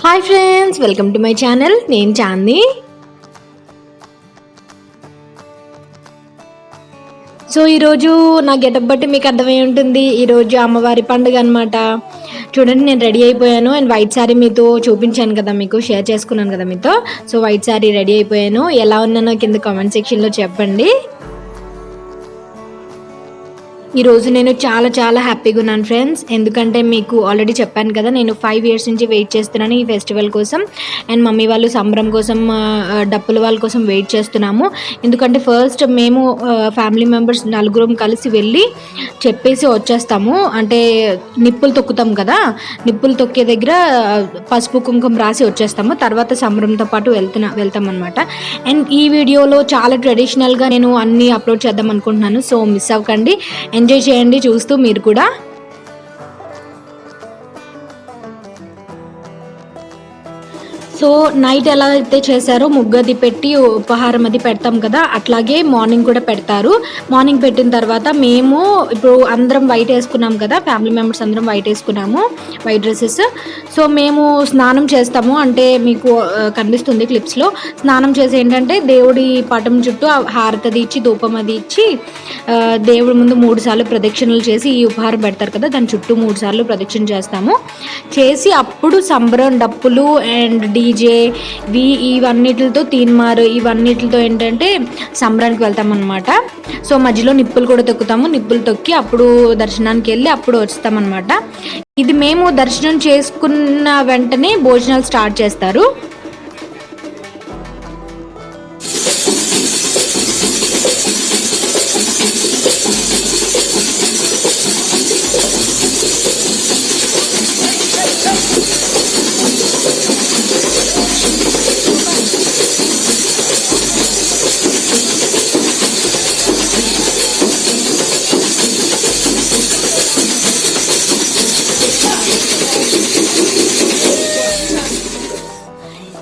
Hi friends, welcome to my channel. నేను చాంది. So ఈరోజు నా గెటప్ బట్టి మీకు అర్థమై ఉంటుంది. ఈరోజు అమ్మవారి పండుగ అనమాట. చూడండి, నేను రెడీ అయిపోయాను అండ్ వైట్ శారీ మీతో చూపించాను కదా, మీకు షేర్ చేసుకున్నాను కదా మీతో. సో వైట్ శారీ రెడీ అయిపోయాను. ఎలా ఉన్నానో కింద కామెంట్ సెక్షన్లో చెప్పండి. ఈరోజు నేను చాలా చాలా హ్యాపీగా ఉన్నాను ఫ్రెండ్స్. ఎందుకంటే మీకు ఆల్రెడీ చెప్పాను కదా, నేను 5 years నుంచి వెయిట్ చేస్తున్నాను ఈ ఫెస్టివల్ కోసం. అండ్ మమ్మీ వాళ్ళు సంబరం కోసం, డప్పుల వాళ్ళ కోసం వెయిట్ చేస్తున్నాము. ఎందుకంటే ఫస్ట్ మేము ఫ్యామిలీ మెంబర్స్ నలుగురం కలిసి వెళ్ళి చెప్పేసి వచ్చేస్తాము. అంటే నిప్పులు తొక్కుతాం కదా, నిప్పులు తొక్కే దగ్గర పసుపు కుంకుమ రాసి వచ్చేస్తాము. తర్వాత సంబరంతో పాటు వెళ్తాం అనమాట. అండ్ ఈ వీడియోలో చాలా ట్రెడిషనల్గా నేను అన్నీ అప్లోడ్ చేద్దాం అనుకుంటున్నాను. సో మిస్ అవ్వకండి, ఎంజాయ్ చేయండి చూస్తూ మీరు కూడా. సో నైట్ ఎలా అయితే చేశారో ముగ్గది పెట్టి ఉపహారం అది పెడతాం కదా, అట్లాగే మార్నింగ్ కూడా పెడతారు. మార్నింగ్ పెట్టిన తర్వాత మేము ఇప్పుడు అందరం వైట్ వేసుకున్నాం కదా, ఫ్యామిలీ మెంబర్స్ అందరం వైట్ వేసుకున్నాము, వైట్ డ్రెస్సెస్. సో మేము స్నానం చేస్తాము. అంటే మీకు కనిపిస్తుంది క్లిప్స్లో. స్నానం చేసి ఏంటంటే దేవుడి పటం చుట్టూ హారతది ఇచ్చి ధూపం అది ఇచ్చి దేవుడి ముందు 3 సార్లు ప్రదక్షిణలు చేసి ఈ ఉపహారం పెడతారు కదా, దాని చుట్టూ 3 సార్లు ప్రదక్షిణ చేస్తాము. చేసి అప్పుడు సంబరం డప్పులు అండ్ డీజే ఇవన్నిటితో తీన్మారు ఇవన్నిటితో ఏంటంటే సంబరానికి వెళ్తాం అనమాట. సో మధ్యలో నిప్పులు కూడా తొక్కుతాము. నిప్పులు తొక్కి అప్పుడు దర్శనానికి వెళ్ళి అప్పుడు వస్తామన్నమాట. ఇది మేము దర్శనం చేసుకున్న వెంటనే భోజనాలు స్టార్ట్ చేస్తారు.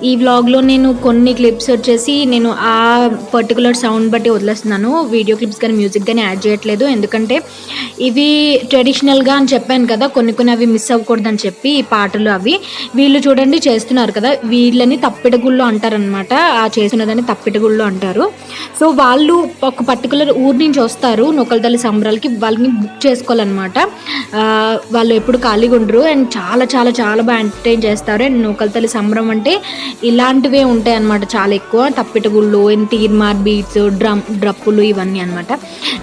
ఈ వ్లాగ్లో నేను కొన్ని క్లిప్స్ వచ్చేసి నేను ఆ పర్టికులర్ సౌండ్ బట్టి వదిలేస్తున్నాను. వీడియో క్లిప్స్ కానీ మ్యూజిక్ కానీ యాడ్ చేయట్లేదు. ఎందుకంటే ఇవి ట్రెడిషనల్గా అని చెప్పాను కదా, కొన్ని అవి మిస్ అవ్వకూడదని చెప్పి ఈ పాటలు అవి వీళ్ళు చూడండి చేస్తున్నారు కదా, వీళ్ళని తప్పిటగుళ్ళు అంటారనమాట. ఆ చేస్తున్నదాన్ని తప్పిటగుళ్ళు అంటారు. సో వాళ్ళు ఒక పర్టికులర్ ఊరు నుంచి వస్తారు నూకలతల్లి సంబరాలకి, వాళ్ళని బుక్ చేసుకోవాలన్నమాట. వాళ్ళు ఎప్పుడు ఖాళీగా ఉండరు అండ్ చాలా చాలా చాలా బాగా ఎంటర్టైన్ చేస్తారు. అండ్ నూకలతల్లి సంబరం అంటే ఇలాంటివే ఉంటాయి అన్నమాట, చాలా ఎక్కువ. తప్పిటగుళ్ళు, తీర్మార్ బీట్స్, డ్రప్పులు ఇవన్నీ అనమాట.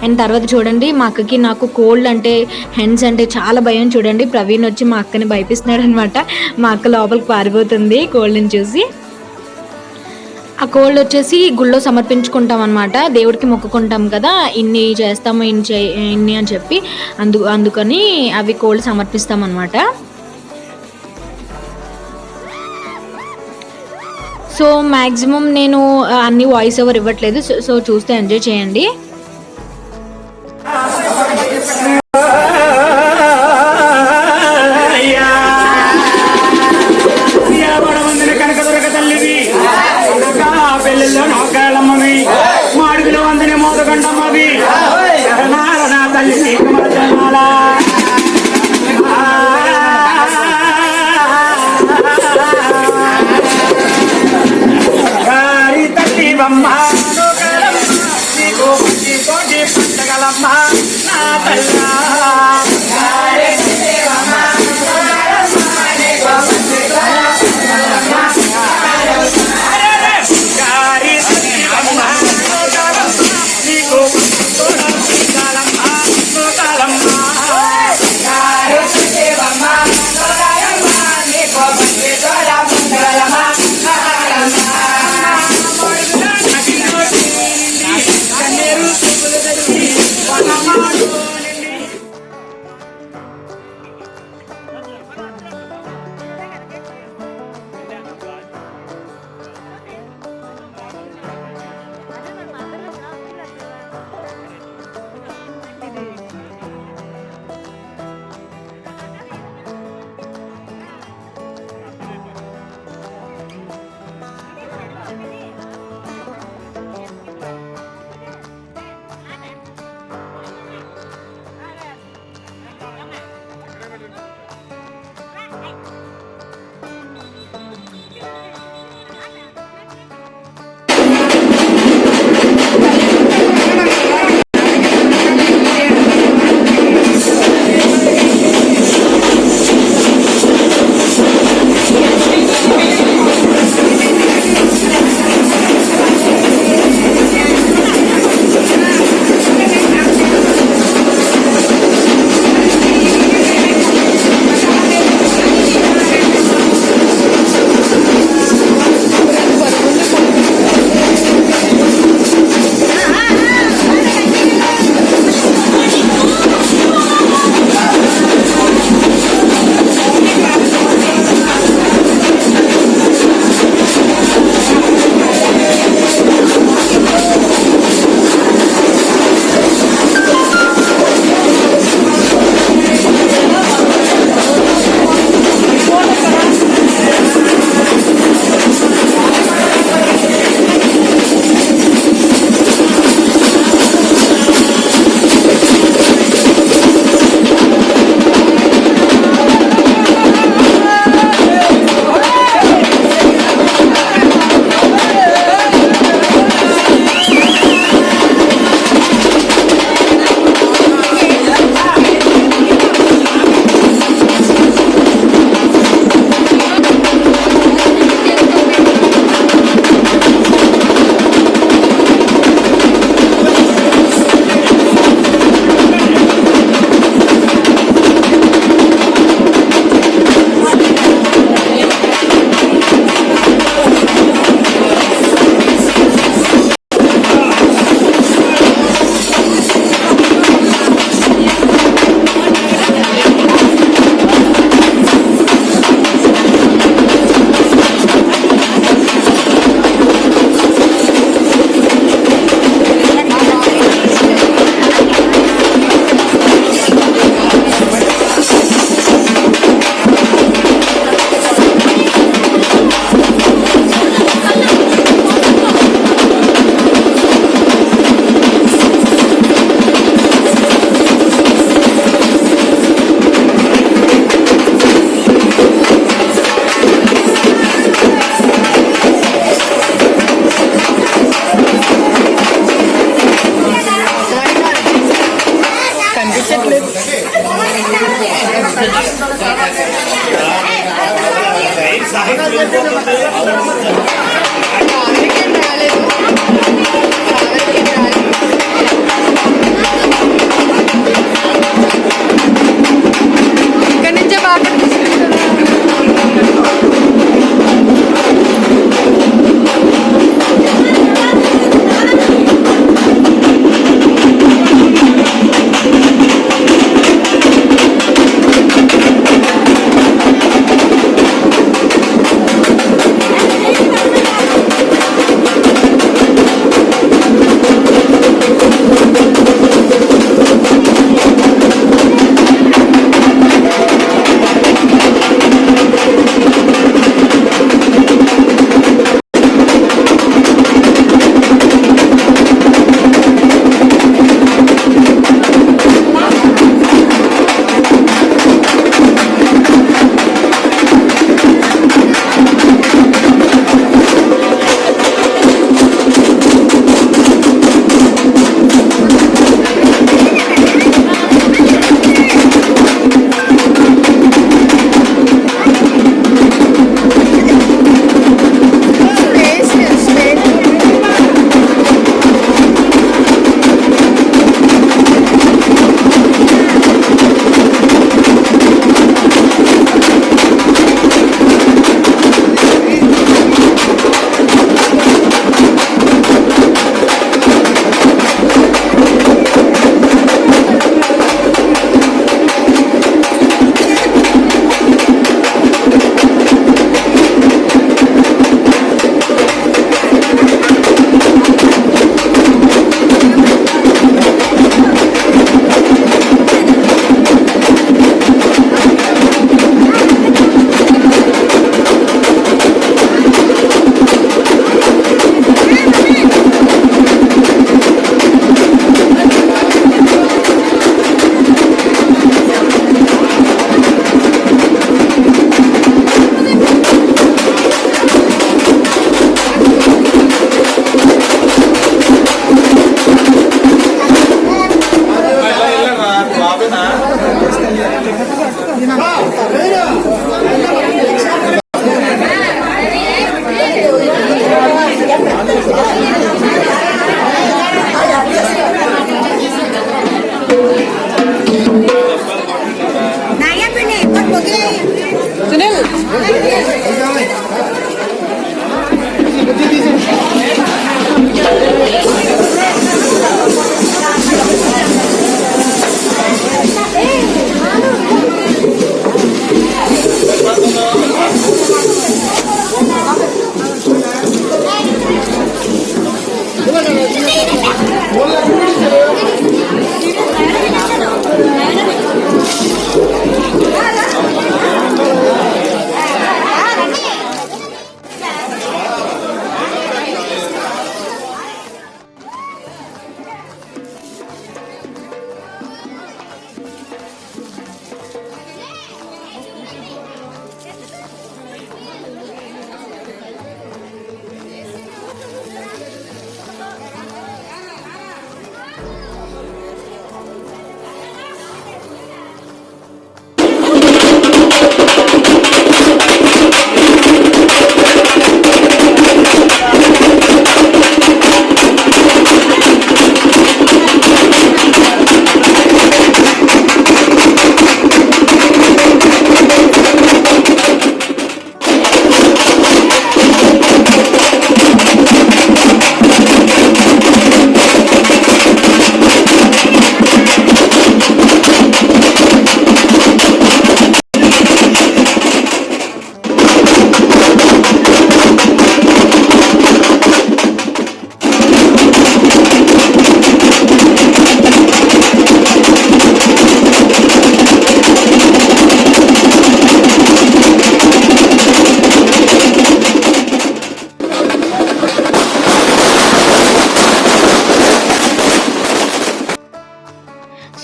అండ్ తర్వాత చూడండి, మా అక్కకి నాకు కోల్డ్ అంటే హెన్స్ అంటే చాలా భయం. చూడండి, ప్రవీణ్ వచ్చి మా అక్కని భయపిస్తున్నాడు అనమాట. మా అక్క లోపలికి పారిపోతుంది కోల్డ్ని చూసి. ఆ కోల్డ్ వచ్చేసి గుళ్ళో సమర్పించుకుంటాం అనమాట. దేవుడికి మొక్కుకుంటాం కదా, ఇన్ని చేస్తాము ఇన్ని అని చెప్పి అందుకని అవి కోల్డ్ సమర్పిస్తాం అనమాట. సో మ్యాక్సిమం నేను అన్ని వాయిస్ ఓవర్ ఇవ్వట్లేదు. సో చూస్తే ఎంజాయ్ చేయండి.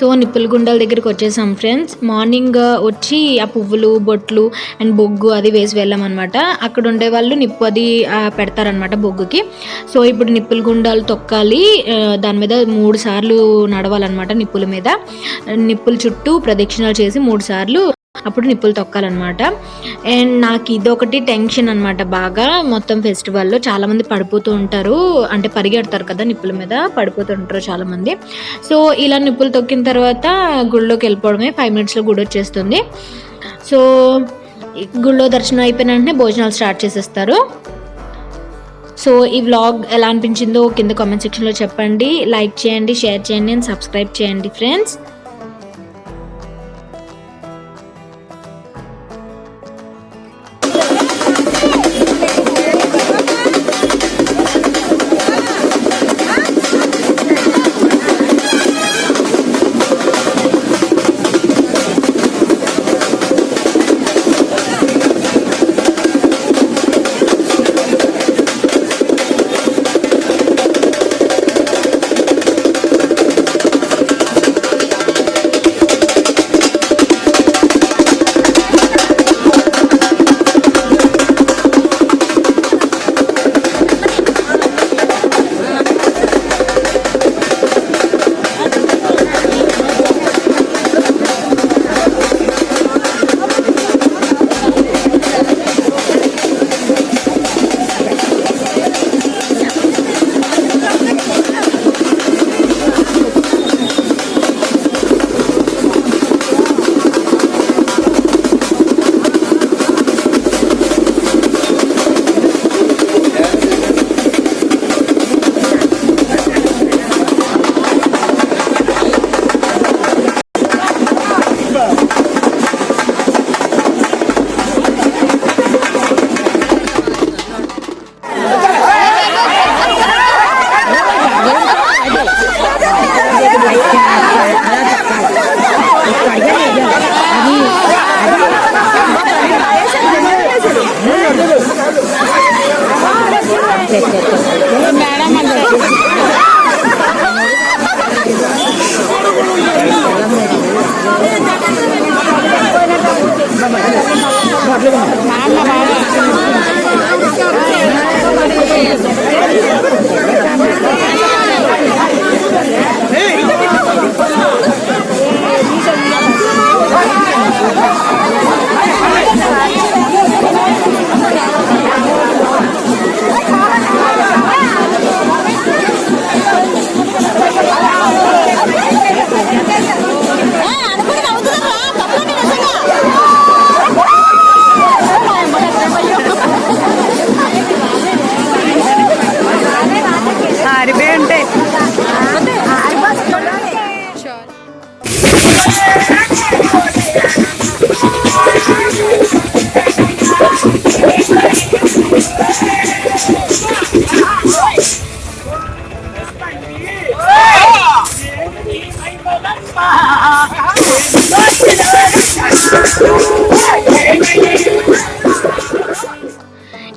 సో నిప్పుల గుండాల దగ్గరికి వచ్చేసాం ఫ్రెండ్స్. మార్నింగ్ వచ్చి ఆ పువ్వులు బొట్లు అండ్ బొగ్గు అది వేసి వెళ్ళామన్నమాట. అక్కడ ఉండే వాళ్ళు నిప్పు అది పెడతారనమాట బొగ్గుకి. సో ఇప్పుడు నిప్పుల గుండాలు తొక్కాలి, దాని మీద 3 సార్లు నడవాలన్నమాట. నిప్పుల మీద నిప్పుల చుట్టూ ప్రదక్షిణలు చేసి 3 సార్లు అప్పుడు నిప్పులు తొక్కాలన్నమాట. అండ్ నాకు ఇదొకటి టెన్షన్ అనమాట బాగా. మొత్తం ఫెస్టివల్‌లో చాలామంది పడిపోతూ ఉంటారు. అంటే పరిగెడతారు కదా! నిప్పుల మీద పడిపోతూ ఉంటారు చాలామంది. సో, ఇలా నిప్పులు తొక్కిన తర్వాత గుడిలోకి వెళ్ళిపోవడమే. 5 మినిట్స్‌లో గుడొచ్చేస్తుంది. సో, గుడిలో దర్శనం అయిపోయిన వెంటనే భోజనాలు స్టార్ట్ చేసేస్తారు. సో, ఈ వ్లాగ్ ఎలా అనిపించిందో కింద కామెంట్ సెక్షన్‌లో చెప్పండి. లైక్ చేయండి, షేర్ చేయండి అండ్ సబ్స్క్రైబ్ చేయండి ఫ్రెండ్స్.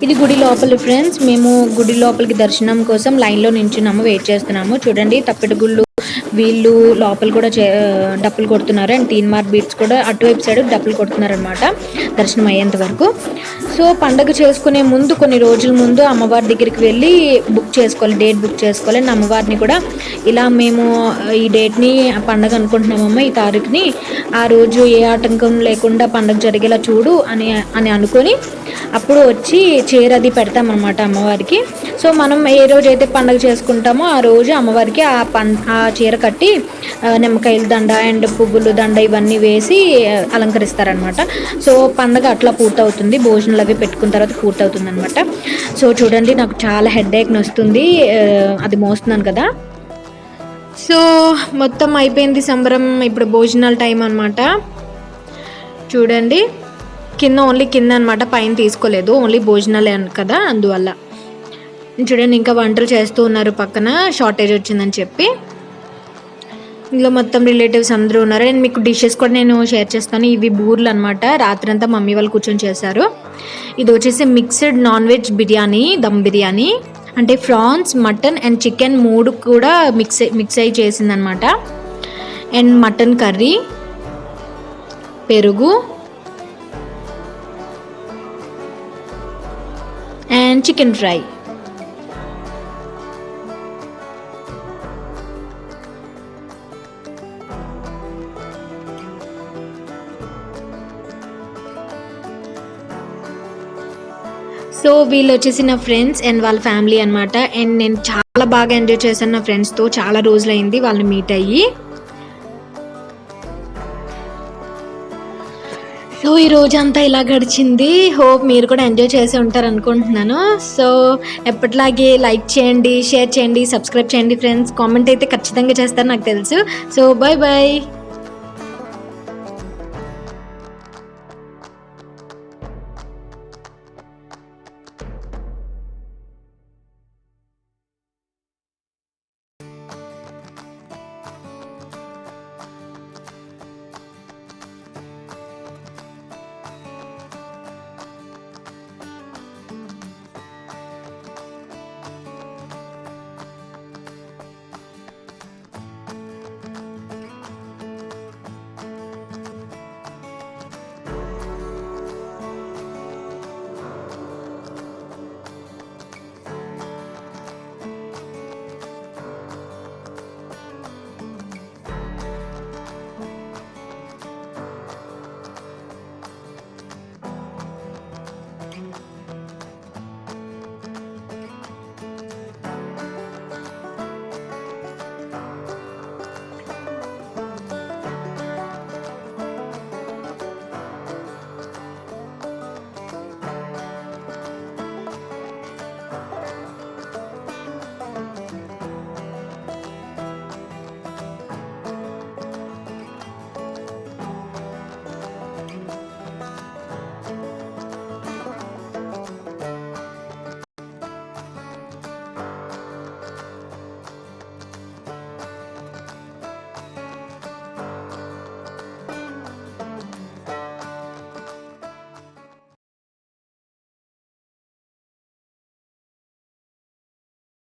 ఇది గుడి లోపల ఫ్రెండ్స్. మేము గుడి లోపలికి దర్శనం కోసం లైన్లో నించున్నాము, వెయిట్ చేస్తున్నాము. చూడండి తప్పెట గుళ్ళు వీళ్ళు లోపల కూడా డప్పులు కొడుతున్నారు. అండ్ తీన్మార్ బీట్స్ కూడా అటువైపు సైడ్ డప్పులు కొడుతున్నారు అనమాట దర్శనం అయ్యేంత వరకు. సో పండగ చేసుకునే ముందు కొన్ని రోజుల ముందు అమ్మవారి దగ్గరికి వెళ్ళి బుక్ చేసుకోవాలి, డేట్ బుక్ చేసుకోవాలి. అండ్ అమ్మవారిని కూడా ఇలా మేము ఈ డేట్ని పండగ అనుకుంటున్నామమ్మ, ఈ తారీఖుని, ఆ రోజు ఏ ఆటంకం లేకుండా పండగ జరిగేలా చూడు అని అనుకొని అప్పుడు వచ్చి చీర అది పెడతామన్నమాట అమ్మవారికి. సో మనం ఏ రోజు అయితే పండగ చేసుకుంటామో ఆ రోజు అమ్మవారికి ఆ చీర కట్టి నిమ్మకాయల దండ అండ్ పువ్వులు దండ ఇవన్నీ వేసి అలంకరిస్తారనమాట. సో పండగ అట్లా పూర్తవుతుంది, భోజనాలు అవి పెట్టుకున్న తర్వాత పూర్తవుతుంది అనమాట. సో చూడండి నాకు చాలా హెడేక్ వస్తుంది, అది మోస్తున్నాను కదా. సో మొత్తం అయిపోయింది సంబరం, ఇప్పుడు భోజనాల టైం అనమాట. చూడండి కింద ఓన్లీ కింద అనమాట, పైన తీసుకోలేదు, ఓన్లీ భోజనాలే కదా అందువల్ల. చూడండి ఇంకా వంటలు చేస్తూ ఉన్నారు పక్కన, షార్టేజ్ వచ్చిందని చెప్పి. ఇందులో మొత్తం రిలేటివ్స్ అందరూ ఉన్నారు. అండ్ మీకు డిషెస్ కూడా నేను షేర్ చేస్తాను. ఇవి బూర్లు అనమాట, రాత్రంతా మమ్మీ వాళ్ళు కూర్చొని చేశారు. ఇది వచ్చేసి mixed non veg biryani, dum biryani, అంటే ఫ్రాన్స్, మటన్ అండ్ చికెన్ 3 కూడా మిక్స్ అయ్యి చేసిందనమాట. అండ్ మటన్ కర్రీ, పెరుగు అండ్ చికెన్ ఫ్రై. సో వీళ్ళు వచ్చేసి నా ఫ్రెండ్స్ అండ్ వాళ్ళ ఫ్యామిలీ అనమాట. అండ్ నేను చాలా బాగా ఎంజాయ్ చేశాను నా ఫ్రెండ్స్తో. చాలా రోజులైంది వాళ్ళని మీట్ అయ్యి. సో ఈ రోజంతా ఇలా గడిచింది. హోప్ మీరు కూడా ఎంజాయ్ చేసి ఉంటారు అనుకుంటున్నాను. సో ఎప్పటిలాగే లైక్ చేయండి, షేర్ చేయండి, సబ్స్క్రైబ్ చేయండి ఫ్రెండ్స్. కామెంట్ అయితే ఖచ్చితంగా చేస్తారు నాకు తెలుసు. So bye bye.